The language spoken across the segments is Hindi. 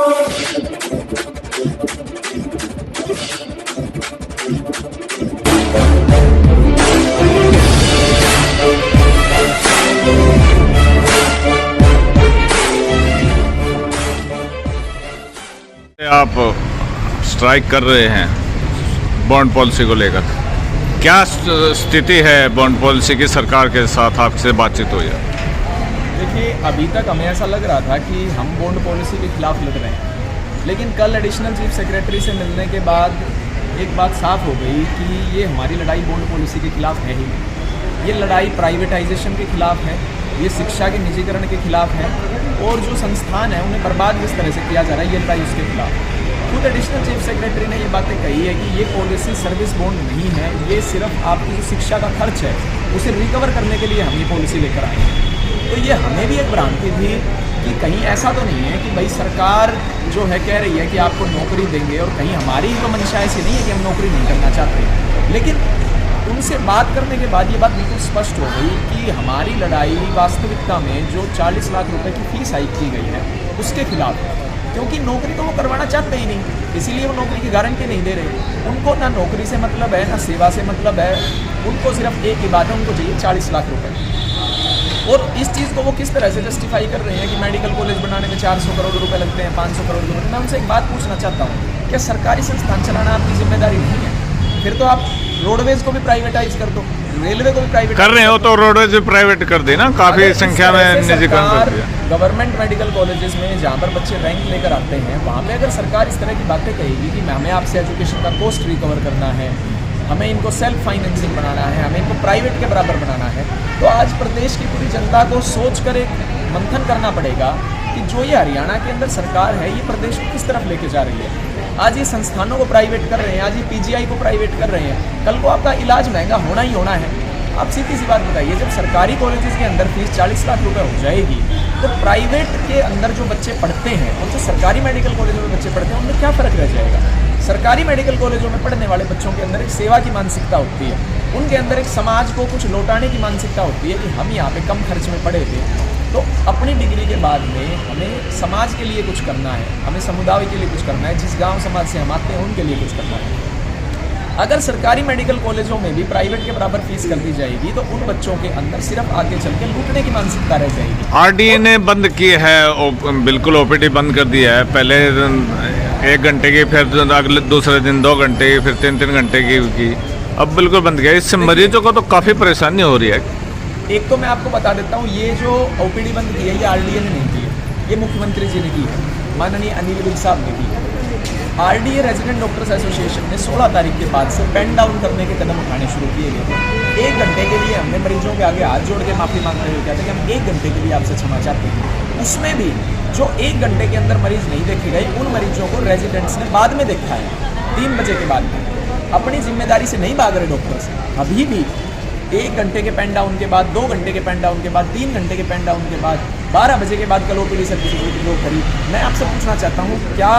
आप स्ट्राइक कर रहे हैं बॉन्ड पॉलिसी को लेकर, क्या स्थिति है बॉन्ड पॉलिसी की? सरकार के साथ आपसे बातचीत हुई है? देखिए, अभी तक हमें ऐसा लग रहा था कि हम बॉन्ड पॉलिसी के खिलाफ लड़ रहे हैं, लेकिन कल एडिशनल चीफ सेक्रेटरी से मिलने के बाद एक बात साफ हो गई कि ये हमारी लड़ाई बॉन्ड पॉलिसी के खिलाफ है ही नहीं। ये लड़ाई प्राइवेटाइजेशन के खिलाफ है, ये शिक्षा के निजीकरण के खिलाफ है, और जो संस्थान है उन्हें बर्बाद किस तरह से किया जा रहा है, ये लड़ाई उसके खिलाफ। खुद एडिशनल चीफ सेक्रेटरी ने ये बातें कही है कि ये पॉलिसी सर्विस बॉन्ड नहीं है, ये सिर्फ आपकी जो शिक्षा का खर्च है उसे रिकवर करने के लिए हम ये पॉलिसी लेकर आए हैं। तो ये हमें भी एक भ्रांति थी कि कहीं ऐसा तो नहीं है कि भाई सरकार जो है कह रही है कि आपको नौकरी देंगे, और कहीं हमारी तो मंशा ऐसी नहीं है कि हम नौकरी नहीं करना चाहते। लेकिन उनसे बात करने के बाद ये बात बिल्कुल स्पष्ट हो गई कि हमारी लड़ाई वास्तविकता में जो 40 लाख रुपए की फीस हाइक की गई है उसके खिलाफ है, क्योंकि नौकरी तो वो करवाना चाहते ही नहीं, इसीलिए वो नौकरी की गारंटी नहीं दे रहे। उनको ना नौकरी से मतलब है, ना सेवा से मतलब है, उनको सिर्फ एक ही बात है, उनको चाहिए 40 लाख रुपए। और इस चीज़ को वो किस तरह से जस्टिफाई कर रहे हैं कि मेडिकल कॉलेज बनाने में 400 करोड़ रुपए लगते हैं, 500 करोड़ रुपए। मैं उनसे एक बात पूछना चाहता हूँ, क्या सरकारी संस्थान चलाना आपकी जिम्मेदारी नहीं है? फिर तो आप रोडवेज को भी प्राइवेटाइज कर दो, रेलवे को भी प्राइवेट कर रहे हो, तो रोडवेज भी प्राइवेट कर देना, काफ़ी संख्या में निजीकरण कर दिया। गवर्नमेंट मेडिकल कॉलेजेस में जहाँ पर बच्चे रैंक लेकर आते हैं, वहाँ पे अगर सरकार इस तरह की बातें कहेगी कि हमें आपसे एजुकेशन का कॉस्ट रिकवर करना है, हमें इनको सेल्फ फाइनेंसिंग बनाना है, हमें इनको प्राइवेट के बराबर बनाना है, तो आज प्रदेश की पूरी जनता को सोच कर एक मंथन करना पड़ेगा कि जो ये हरियाणा के अंदर सरकार है ये प्रदेश को किस तरफ लेके जा रही है। आज ये संस्थानों को प्राइवेट कर रहे हैं, आज ये पीजीआई को प्राइवेट कर रहे हैं, कल को आपका इलाज महंगा होना ही होना है। आप सीधी सी बात बताइए, जब सरकारी कॉलेजेस के अंदर फीस 40 लाख रुपए हो जाएगी, तो प्राइवेट के अंदर जो बच्चे पढ़ते हैं और जो सरकारी मेडिकल कॉलेजों में बच्चे पढ़ते हैं उनमें क्या फ़र्क रह जाएगा? सरकारी मेडिकल कॉलेजों में पढ़ने वाले बच्चों के अंदर एक सेवा की मानसिकता होती है, उनके अंदर एक समाज को कुछ लौटाने की मानसिकता होती है कि हम यहाँ पे कम खर्च में पढ़े थे, तो अपनी डिग्री के बाद में हमें समाज के लिए कुछ करना है, हमें समुदाय के लिए कुछ करना है, जिस गांव समाज से हम आते हैं उनके लिए कुछ करना है। अगर सरकारी मेडिकल कॉलेजों में भी प्राइवेट के बराबर फीस कर दी जाएगी तो उन बच्चों के अंदर सिर्फ आगे चल के लूटने की मानसिकता रह जाएगी। आरडीए ने बंद की है, बिल्कुल ओपीडी बंद कर दिया है, पहले 1 घंटे की, फिर अगले दूसरे दिन 2 घंटे की, फिर 3 घंटे की, अब बिल्कुल बंद किया। इससे मरीजों को तो काफ़ी परेशानी हो रही है। एक तो मैं आपको बता देता हूँ, ये जो ओपीडी बंद की है ये आरडीए ने नहीं की है, ये मुख्यमंत्री जी ने की है, माननीय अनिल विज साहब ने की है। आरडीए रेजिडेंट डॉक्टर्स एसोसिएशन ने 16 तारीख के बाद से पेन डाउन करने के कदम उठाने शुरू किए गए थे। 1 घंटे के लिए हमने मरीजों के आगे हाथ जोड़ के माफ़ी मांगते हुए कहते कि हम 1 घंटे के लिए आपसे क्षमा चाहते हैं। उसमें भी जो 1 घंटे के अंदर मरीज नहीं देखे गए उन मरीजों को रेजिडेंट्स ने बाद में देखा है, 3 बजे के बाद में। अपनी जिम्मेदारी से नहीं भाग रहे डॉक्टर्स, अभी भी 1 घंटे के पेन डाउन के बाद, 2 घंटे के पेन डाउन के बाद, 3 घंटे के पेन डाउन के बाद, 12 बजे के बाद कल ओपीडी सर्विस करी। मैं आपसे पूछना चाहता हूँ, क्या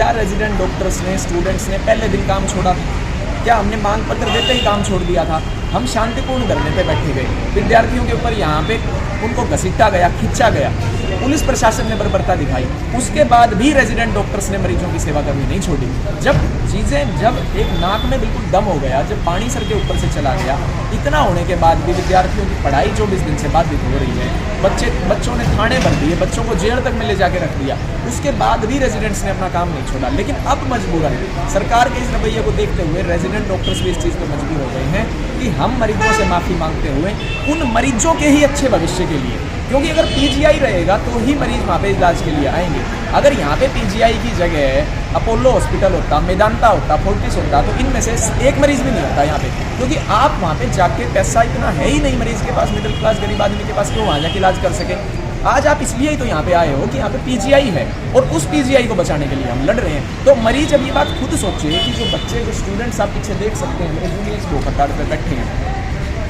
रेजिडेंट डॉक्टर्स ने, स्टूडेंट्स ने पहले दिन काम छोड़ा था? क्या हमने मांग पत्र देते ही काम छोड़ दिया था? हम शांतिपूर्ण धरने पे बैठे गए, विद्यार्थियों के ऊपर यहाँ पे उनको घसीटा गया, खींचा गया, पुलिस प्रशासन ने बर्बरता दिखाई, उसके बाद भी रेजिडेंट डॉक्टर्स ने मरीजों की सेवा करनी नहीं छोड़ी। जब एक नाक में बिल्कुल दम हो गया, जब पानी सर के ऊपर से चला गया, इतना होने के बाद भी विद्यार्थियों की पढ़ाई 24 दिन से बाधित हो रही है, बच्चों ने थाने भर दिए, बच्चों को जेल तक में ले जाके रख दिया, उसके बाद भी रेजिडेंट्स ने अपना काम नहीं छोड़ा। लेकिन अब मजबूरन सरकार के इस रवैये को देखते हुए रेजिडेंट डॉक्टर्स भी इस चीज़ पर मजबूर हो गए हैं कि हम मरीजों से माफ़ी मांगते हुए उन मरीजों के ही अच्छे भविष्य के लिए, क्योंकि अगर पीजीआई रहेगा तो ही मरीज वहाँ पे इलाज के लिए आएंगे। अगर यहाँ पे पीजीआई की जगह अपोलो हॉस्पिटल होता, मेदांता होता, फोर्टिस होता, तो इनमें से एक मरीज भी नहीं होता यहाँ पे, क्योंकि आप वहाँ पे जाके पैसा इतना है ही नहीं मरीज के पास, मिडिल क्लास गरीब आदमी के पास, क्यों वहाँ जाके इलाज कर सके। आज आप इसलिए ही तो यहाँ पे आए हो कि यहाँ पे पीजीआई है और उस पीजीआई को बचाने के लिए हम लड़ रहे हैं। तो मरीज अब ये बात खुद सोचे कि जो बच्चे, जो स्टूडेंट्स आप पीछे देख सकते हैं, मेरे जूनियर्स को कतार पे बैठे हैं,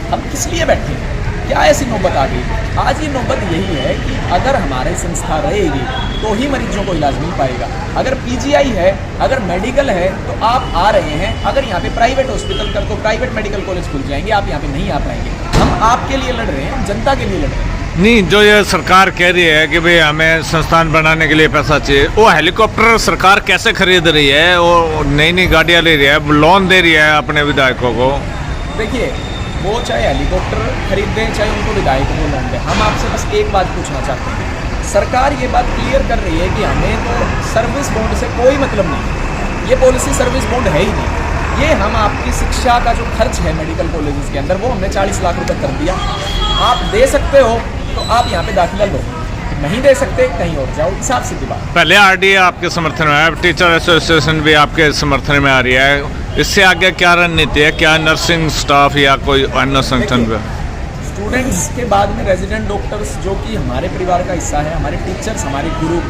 हम किस लिए बैठे हैं? क्या ऐसी नौबत आ गई? आज ये नौबत यही है कि अगर हमारी संस्था रहेगी तो ही मरीजों को इलाज मिल पाएगा। अगर पीजीआई है, अगर मेडिकल है, तो आप आ रहे हैं, अगर यहाँ पे प्राइवेट हॉस्पिटल कर तो प्राइवेट मेडिकल कॉलेज खुल जाएंगे, आप यहाँ पे नहीं आ पाएंगे। हम आपके लिए लड़ रहे हैं, जनता के लिए लड़ रहे हैं। नहीं, जो ये सरकार कह रही है कि भाई हमें संस्थान बनाने के लिए पैसा चाहिए, वो हेलीकॉप्टर सरकार कैसे खरीद रही है? वो नई नई गाड़ियाँ ले रही है, लोन दे रही है अपने विधायकों को। देखिए, वो चाहे हेलीकॉप्टर खरीद दें, चाहे उनको विधायकों को लोन दें, हम आपसे बस एक बात पूछना चाहते हैं। सरकार ये बात क्लियर कर रही है कि हमें तो सर्विस बॉन्ड से कोई मतलब नहीं, ये पॉलिसी सर्विस बॉन्ड है ही नहीं। ये हम आपकी शिक्षा का जो खर्च है मेडिकल कॉलेजेस के अंदर, वो हमने 40 लाख रुपए कर दिया। आप दे सकते हो तो आप यहाँ पे दाखिला लो, नहीं दे सकते कहीं और जाओ, हिसाब से की बात। पहले आरडीए आपके समर्थन में है, अब टीचर एसोसिएशन भी आपके समर्थन में आ रही है। इससे आगे क्या रणनीति है? क्या नर्सिंग स्टाफ या कोई अन्य संगठन पे? स्टूडेंट्स के बाद में रेजिडेंट डॉक्टर्स, जो कि हमारे परिवार का हिस्सा है, हमारे टीचर्स, हमारे गुरु,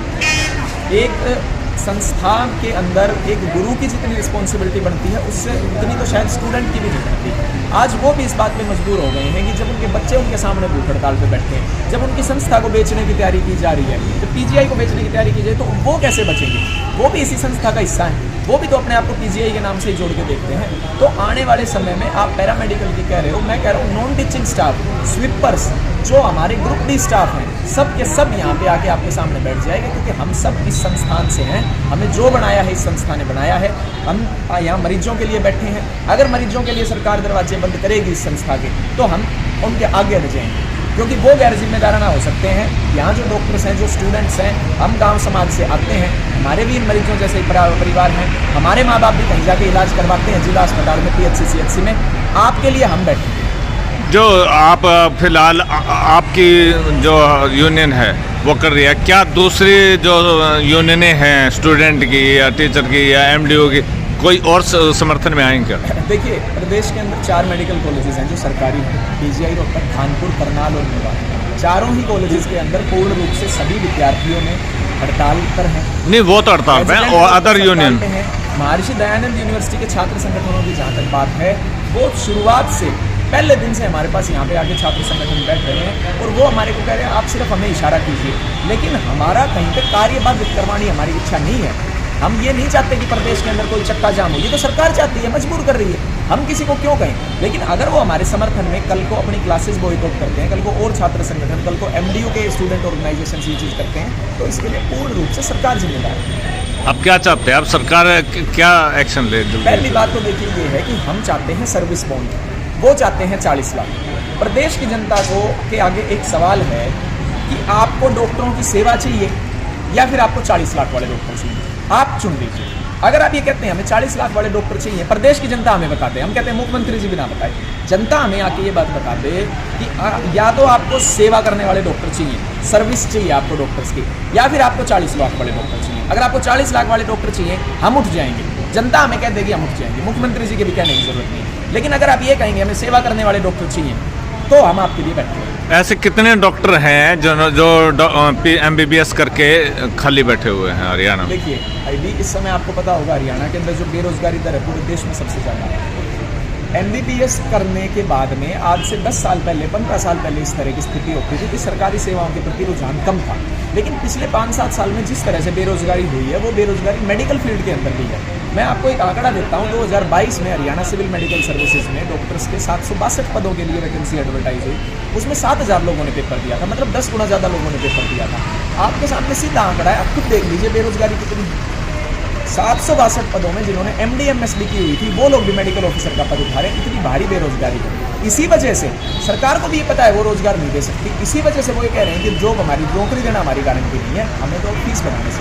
एक संस्थान के अंदर एक गुरु की जितनी रिस्पॉन्सिबिलिटी बनती है, उससे उतनी तो शायद स्टूडेंट की भी नहीं बनती। आज वो भी इस बात पे मजबूर हो गए हैं कि जब उनके बच्चे उनके सामने भूख हड़ताल पे बैठे हैं, जब उनकी संस्था को बेचने की तैयारी की जा रही है, जब पीजीआई को बेचने की तैयारी की जाए, तो वो कैसे बचेंगे? वो भी इसी संस्था का हिस्सा है, वो भी तो अपने आप को पीजीआई के नाम से ही जोड़ के देखते हैं। तो आने वाले समय में आप पैरामेडिकल की कह रहे हो, मैं कह रहा हूँ नॉन टीचिंग स्टाफ, स्वीपर्स, जो हमारे ग्रुप डी स्टाफ हैं, सब के सब यहाँ पे आके आपके सामने बैठ जाएंगे, क्योंकि हम सब इस संस्थान से हैं। हमें जो बनाया है इस संस्था ने बनाया है, हम यहाँ मरीजों के लिए बैठे हैं। अगर मरीजों के लिए सरकार दरवाजे बंद करेगी इस संस्था के, तो हम उनके आगे हट जाएंगे, क्योंकि वो गैर जिम्मेदाराना हो सकते हैं। यहाँ जो डॉक्टर्स हैं, जो स्टूडेंट्स हैं, हम गांव समाज से आते हैं, हमारे भी इन मरीजों जैसे परिवार हैं, हमारे माँ बाप भी कहीं जाके इलाज करवाते हैं जिला अस्पताल में, पीएचसी सीएचसी में। आपके लिए हम बैठे हैं। जो आप फिलहाल आपकी जो यूनियन है वो कर रही है, क्या दूसरी जो यूनियनें हैं स्टूडेंट की या टीचर की या एमडीओ की, कोई और समर्थन में आएंगे क्या? देखिए, प्रदेश के अंदर 4 मेडिकल कॉलेजेस हैं जो सरकारी हैं, पीजीआई, रोहतक, कानपुर, करनाल और मेवात। चारों ही कॉलेजेस के अंदर पूर्ण रूप से सभी विद्यार्थियों में हड़ताल पर हैं। नहीं, वो तो हड़ताल पे है, और अदर यूनियन है। महर्षि दयानंद यूनिवर्सिटी के छात्र संगठनों की जहाँ तक बात है, वो शुरुआत से पहले दिन से हमारे पास यहाँ पे आके छात्र संगठन बैठ रहे हैं, और वो हमारे को कह रहे हैं आप सिर्फ हमें इशारा कीजिए, लेकिन हमारा कहीं पे कार्यबद्ध करवानी हमारी इच्छा नहीं है। हम ये नहीं चाहते कि प्रदेश के अंदर कोई चक्का जाम हो, ये तो सरकार चाहती है, मजबूर कर रही है, हम किसी को क्यों कहें। लेकिन अगर वो हमारे समर्थन में कल को अपनी क्लासेस बॉयकॉट करते हैं, कल को और छात्र संगठन, कल को एमडीयू के स्टूडेंट ऑर्गेनाइजेशन ये चीज़ करते हैं, तो इसके लिए पूर्ण रूप से सरकार जिम्मेदार है। अब क्या चाहते हैं? अब सरकार क्या एक्शन ले? पहली बात तो देखिए ये है कि हम चाहते हैं सर्विस बॉन्ड, वो चाहते हैं 40 लाख। प्रदेश की जनता को के आगे एक सवाल है कि आपको डॉक्टरों की सेवा चाहिए या फिर आपको 40 लाख वाले डॉक्टर चाहिए, आप चुन लीजिए। अगर आप ये कहते हैं हमें 40 लाख वाले डॉक्टर चाहिए, प्रदेश की जनता हमें बता दे, हम कहते हैं मुख्यमंत्री जी भी ना बताए, जनता हमें आके ये बात बता दे कि या तो आपको सेवा करने वाले डॉक्टर चाहिए, सर्विस चाहिए आपको डॉक्टर्स की, या फिर आपको 40 लाख वाले डॉक्टर चाहिए। अगर आपको 40 लाख वाले डॉक्टर चाहिए, हम उठ जाएंगे, जनता हमें कह देगी हम उठ जाएंगे, मुख्यमंत्री जी के भी कहने की जरूरत नहीं है। लेकिन अगर आप ये कहेंगे हमें सेवा करने वाले डॉक्टर चाहिए, तो हम आपके लिए बैठे हैं। ऐसे कितने डॉक्टर हैं जो MBBS करके खाली बैठे हुए हैं हरियाणा में? देखिए, अभी इस समय आपको पता होगा हरियाणा के अंदर जो बेरोजगारी दर है पूरे देश में सबसे ज़्यादा है। MBBS करने के बाद में आज से 10 साल पहले, 15 साल पहले इस तरह की स्थिति होती थी कि सरकारी सेवाओं के प्रति रुझान कम था। लेकिन पिछले 5-7 साल में जिस तरह से बेरोजगारी हुई है, वो बेरोजगारी मेडिकल फील्ड के अंदर भी है। मैं आपको एक आंकड़ा देता हूँ, 2022 में हरियाणा सिविल मेडिकल सर्विसेज में डॉक्टर्स के 762 पदों के लिए वैकेंसी एडवर्टाइज हुई, उसमें 7000 लोगों ने पेपर दिया था, मतलब 10 गुना ज़्यादा लोगों ने पेपर दिया था। आपके सामने सीधा आंकड़ा है, आप खुद देख लीजिए बेरोजगारी कितनी। 762 पदों में जिन्होंने MD MSD की हुई थी, वो लोग भी मेडिकल ऑफिसर का पद उठा रहे हैं, इतनी भारी बेरोजगारी है। इसी वजह से सरकार को भी ये पता है वो रोजगार नहीं दे सकती, इसी वजह से वो ये कह रहे हैं कि जॉब हमारी, नौकरी देना हमारी गारंटी नहीं है, हमें तो फीस बनाने से